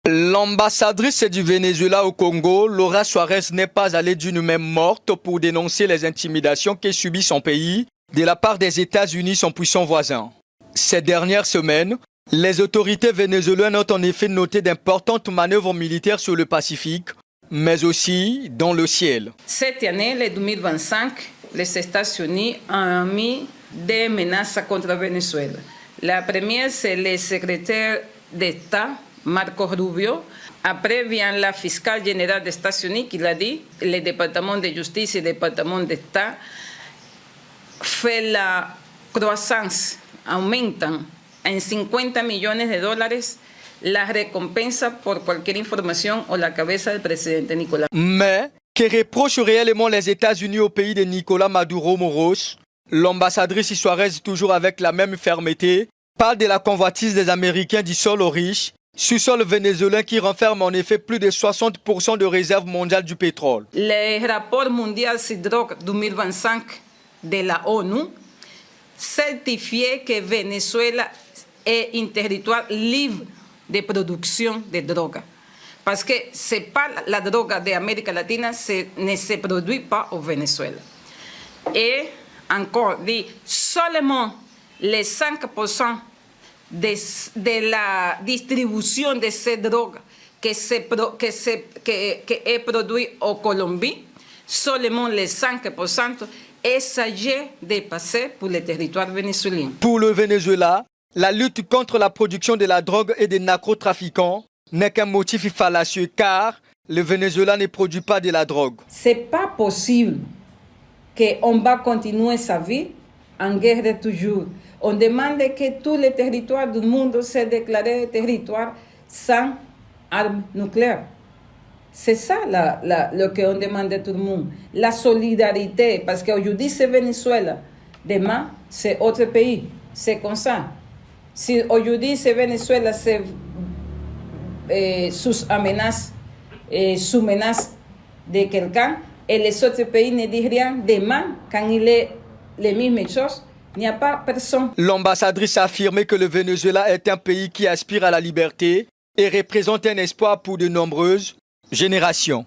L'ambassadrice du Venezuela au Congo, Laura Suarez, n'est pas allée d'une main morte pour dénoncer les intimidations que subit son pays de la part des États-Unis, son puissant voisin. Ces dernières semaines, les autorités vénézuéliennes ont en effet noté d'importantes manœuvres militaires sur le Pacifique, mais aussi dans le ciel. Cette année, le 2025, les États-Unis ont mis des menaces contre le Venezuela. La première, c'est le secrétaire d'État, Marco Rubio. Après vient la fiscale générale des États-Unis qui l'a dit, le département de justice et le département d'État fait la croissance, aumentan en 50 millones de dólares la recompensa por cualquier información o la cabeza del presidente Nicolás. Mais que reprochent réellement les États-Unis au pays de Nicolás Maduro Moros? L'ambassadrice Suarez, toujours avec la même fermeté, parle de la convoitise des Américains du sol aux riches, sous-sol vénézuélien qui renferme en effet plus de 60% de réserves mondiales du pétrole. Le rapport mondial sur drogue 2025 de la ONU certifiait que Venezuela est un territoire libre de production de drogue. Parce que c'est pas la drogue d'Amérique latine ne se produit pas au Venezuela. Et encore dit, seulement les 5% de la distribution de cette drogue qui est produite en Colombie, seulement les 5% est sagé de passer pour le territoire vénézuélien. Pour le Venezuela, la lutte contre la production de la drogue et des narcotrafiquants n'est qu'un motif fallacieux car le Venezuela ne produit pas de la drogue. C'est pas possible qu'on va continuer sa vie en guerre toujours. On demande que tous les territoires du monde soient déclarés territoires sans armes nucléaires. C'est ça ce qu'on demande à tout le monde. La solidarité, parce qu'aujourd'hui c'est Venezuela, demain c'est autre pays. C'est comme ça. Si aujourd'hui c'est Venezuela, c'est sous menace de quelqu'un, et les autres pays ne disent rien, demain, quand il est les mêmes choses, il n'y a pas personne. L'ambassadrice a affirmé que le Venezuela est un pays qui aspire à la liberté et représente un espoir pour de nombreuses générations.